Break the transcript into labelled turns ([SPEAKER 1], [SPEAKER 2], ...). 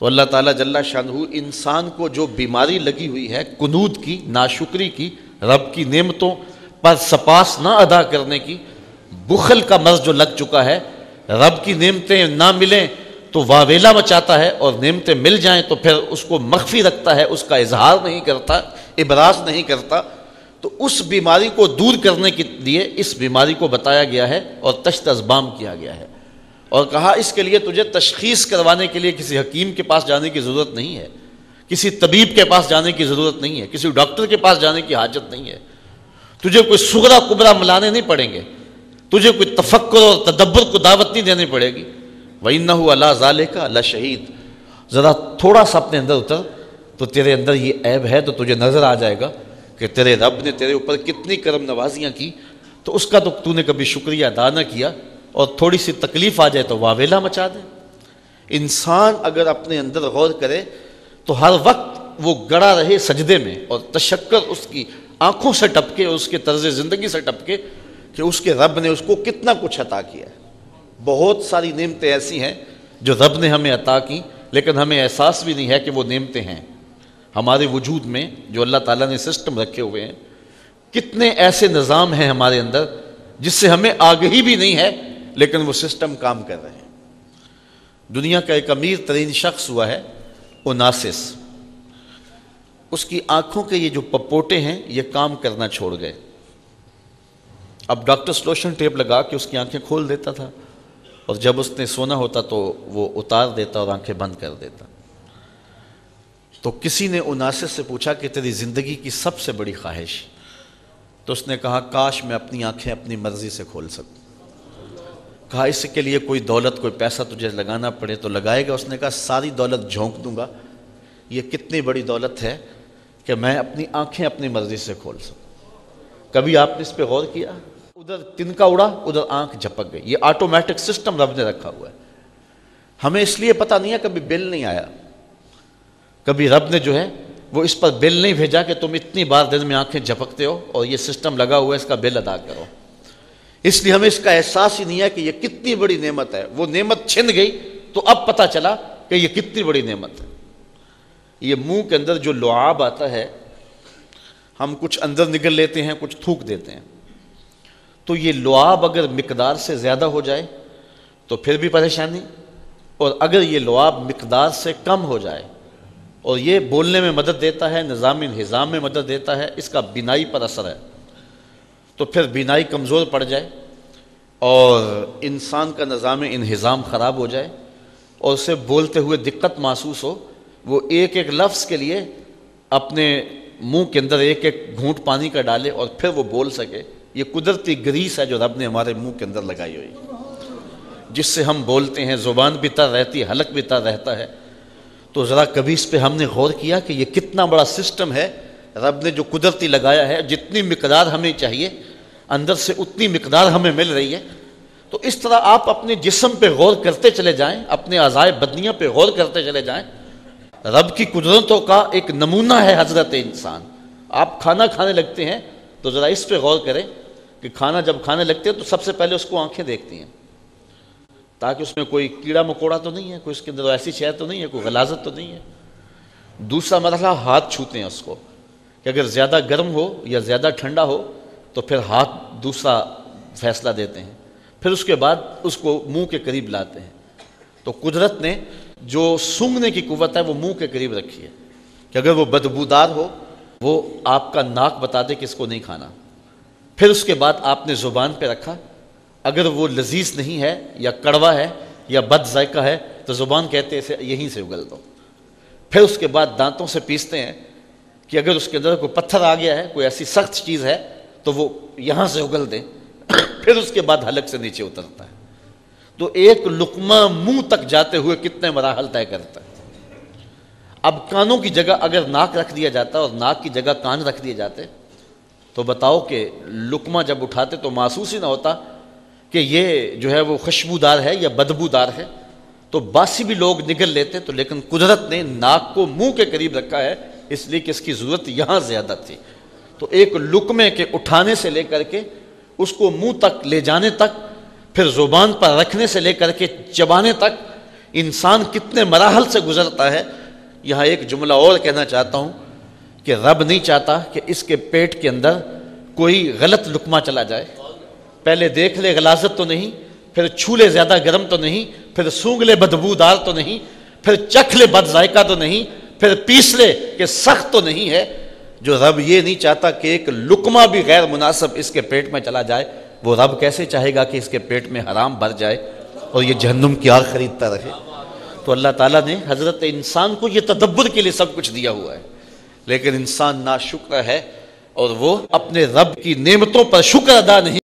[SPEAKER 1] تو اللہ تعالیٰ جل شانہ انسان کو جو بیماری لگی ہوئی ہے قنوط کی، ناشکری کی، رب کی نعمتوں پر سپاس نہ ادا کرنے کی، بخل کا مرض جو لگ چکا ہے، رب کی نعمتیں نہ ملیں تو واویلا مچاتا ہے، اور نعمتیں مل جائیں تو پھر اس کو مخفی رکھتا ہے، اس کا اظہار نہیں کرتا، ابراز نہیں کرتا. تو اس بیماری کو دور کرنے کے لیے اس بیماری کو بتایا گیا ہے اور تشت ازبام کیا گیا ہے، اور کہا اس کے لیے تجھے تشخیص کروانے کے لیے کسی حکیم کے پاس جانے کی ضرورت نہیں ہے، کسی طبیب کے پاس جانے کی ضرورت نہیں ہے، کسی ڈاکٹر کے پاس جانے کی حاجت نہیں ہے. تجھے کوئی صغرا کبرا ملانے نہیں پڑیں گے، تجھے کوئی تفکر اور تدبر کو دعوت نہیں دینی پڑے گی. وَإِنَّهُ عَلَىٰ ذَلِكَ لَشَهِيدٌ. ذرا تھوڑا سا اپنے اندر اتر تو تیرے اندر یہ عیب ہے تو تجھے نظر آ جائے گا کہ تیرے رب نے تیرے اوپر کتنی کرم نوازیاں کی، تو اس کا تو نے کبھی شکریہ ادا نہ کیا، اور تھوڑی سی تکلیف آ جائے تو واویلا مچا دے. انسان اگر اپنے اندر غور کرے تو ہر وقت وہ گڑا رہے سجدے میں، اور تشکر اس کی آنکھوں سے ٹپکے، اس کے طرز زندگی سے ٹپکے کہ اس کے رب نے اس کو کتنا کچھ عطا کیا ہے. بہت ساری نعمتیں ایسی ہیں جو رب نے ہمیں عطا کی، لیکن ہمیں احساس بھی نہیں ہے کہ وہ نعمتیں ہیں ہمارے وجود میں جو اللہ تعالیٰ نے سسٹم رکھے ہوئے ہیں. کتنے ایسے نظام ہیں ہمارے اندر جس سے ہمیں آگہی بھی نہیں ہے، لیکن وہ سسٹم کام کر رہے ہیں. دنیا کا ایک امیر ترین شخص ہوا ہے اوناسس. اس کی آنکھوں کے یہ جو پپوٹے ہیں یہ کام کرنا چھوڑ گئے. اب ڈاکٹر سلوشن ٹیپ لگا کے اس کی آنکھیں کھول دیتا تھا، اور جب اس نے سونا ہوتا تو وہ اتار دیتا اور آنکھیں بند کر دیتا. تو کسی نے اوناسس سے پوچھا کہ تیری زندگی کی سب سے بڑی خواہش؟ تو اس نے کہا کاش میں اپنی آنکھیں اپنی مرضی سے کھول سکوں. کہا اس کے لیے کوئی دولت کوئی پیسہ تجھے لگانا پڑے تو لگائے گا؟ اس نے کہا ساری دولت جھونک دوں گا. یہ کتنی بڑی دولت ہے کہ میں اپنی آنکھیں اپنی مرضی سے کھول سکوں. کبھی آپ نے اس پہ غور کیا؟ ادھر تنکا اڑا ادھر آنکھ جھپک گئی. یہ آٹومیٹک سسٹم رب نے رکھا ہوا ہے. ہمیں اس لیے پتہ نہیں ہے، کبھی بل نہیں آیا، کبھی رب نے جو ہے وہ اس پر بل نہیں بھیجا کہ تم اتنی بار دن میں آنکھیں جھپکتے ہو اور یہ سسٹم لگا ہوا ہے اس کا بل ادا کرو. اس لیے ہمیں اس کا احساس ہی نہیں ہے کہ یہ کتنی بڑی نعمت ہے. وہ نعمت چھن گئی تو اب پتہ چلا کہ یہ کتنی بڑی نعمت ہے. یہ منہ کے اندر جو لعاب آتا ہے، ہم کچھ اندر نگل لیتے ہیں کچھ تھوک دیتے ہیں، تو یہ لعاب اگر مقدار سے زیادہ ہو جائے تو پھر بھی پریشانی، اور اگر یہ لعاب مقدار سے کم ہو جائے اور یہ بولنے میں مدد دیتا ہے، نظام انہضام میں مدد دیتا ہے، اس کا بینائی پر اثر ہے، تو پھر بینائی کمزور پڑ جائے اور انسان کا نظام انہضام خراب ہو جائے اور اسے بولتے ہوئے دقت محسوس ہو، وہ ایک ایک لفظ کے لیے اپنے منہ کے اندر ایک ایک گھونٹ پانی کا ڈالے اور پھر وہ بول سکے. یہ قدرتی گریس ہے جو رب نے ہمارے منہ کے اندر لگائی ہوئی، جس سے ہم بولتے ہیں، زبان بھی تر رہتی ہے، حلق بھی تر رہتا ہے. تو ذرا کبھی اس پہ ہم نے غور کیا کہ یہ کتنا بڑا سسٹم ہے رب نے جو قدرتی لگایا ہے. جتنی مقدار ہمیں چاہیے اندر سے اتنی مقدار ہمیں مل رہی ہے. تو اس طرح آپ اپنے جسم پہ غور کرتے چلے جائیں، اپنے اعضائے بدنیاں پہ غور کرتے چلے جائیں. رب کی قدرتوں کا ایک نمونہ ہے حضرت انسان. آپ کھانا کھانے لگتے ہیں تو ذرا اس پہ غور کریں کہ کھانا جب کھانے لگتے ہیں تو سب سے پہلے اس کو آنکھیں دیکھتی ہیں تاکہ اس میں کوئی کیڑا مکوڑا تو نہیں ہے، کوئی اس کے اندر ایسی شے تو نہیں ہے، کوئی غلاظت تو نہیں ہے. دوسرا مرحلہ ہاتھ چھوتے ہیں اس کو کہ اگر زیادہ گرم ہو یا زیادہ ٹھنڈا ہو تو پھر ہاتھ دوسرا فیصلہ دیتے ہیں. پھر اس کے بعد اس کو منہ کے قریب لاتے ہیں. تو قدرت نے جو سونگھنے کی قوت ہے وہ منہ کے قریب رکھی ہے کہ اگر وہ بدبودار ہو وہ آپ کا ناک بتا دے کہ اس کو نہیں کھانا. پھر اس کے بعد آپ نے زبان پہ رکھا، اگر وہ لذیذ نہیں ہے یا کڑوا ہے یا بد ذائقہ ہے تو زبان کہتے ہیں اسے یہیں سے اگل دو. پھر اس کے بعد دانتوں سے پیستے ہیں کہ اگر اس کے اندر کوئی پتھر آ گیا ہے، کوئی ایسی سخت چیز ہے تو وہ یہاں سے اگل دیں. پھر اس کے بعد حلق سے نیچے اترتا ہے. تو ایک لقمہ منہ تک جاتے ہوئے کتنے مراحل طے کرتا ہے. اب کانوں کی جگہ اگر ناک رکھ دیا جاتا اور ناک کی جگہ کان رکھ دیے جاتے تو بتاؤ کہ لقمہ جب اٹھاتے تو محسوس ہی نہ ہوتا کہ یہ جو ہے وہ خوشبودار ہے یا بدبودار ہے. تو باسی بھی لوگ نگل لیتے. تو لیکن قدرت نے ناک کو منہ کے قریب رکھا ہے اس لیے کہ اس کی ضرورت یہاں زیادہ تھی. تو ایک لقمے کے اٹھانے سے لے کر کے اس کو منہ تک لے جانے تک، پھر زبان پر رکھنے سے لے کر کے چبانے تک، انسان کتنے مراحل سے گزرتا ہے. یہاں ایک جملہ اور کہنا چاہتا ہوں کہ رب نہیں چاہتا کہ اس کے پیٹ کے اندر کوئی غلط لقمہ چلا جائے. پہلے دیکھ لے غلاظت تو نہیں، پھر چھو لے زیادہ گرم تو نہیں، پھر سونگ لے بدبودار تو نہیں، پھر چکھ لے بد ذائقہ تو نہیں، پھر پیس لے کہ سخت تو نہیں ہے. جو رب یہ نہیں چاہتا کہ ایک لقمہ بھی غیر مناسب اس کے پیٹ میں چلا جائے، وہ رب کیسے چاہے گا کہ اس کے پیٹ میں حرام بھر جائے اور یہ جہنم کی آگ خریدتا رہے. تو اللہ تعالیٰ نے حضرت انسان کو یہ تدبر کے لیے سب کچھ دیا ہوا ہے، لیکن انسان ناشکر ہے اور وہ اپنے رب کی نعمتوں پر شکر ادا نہیں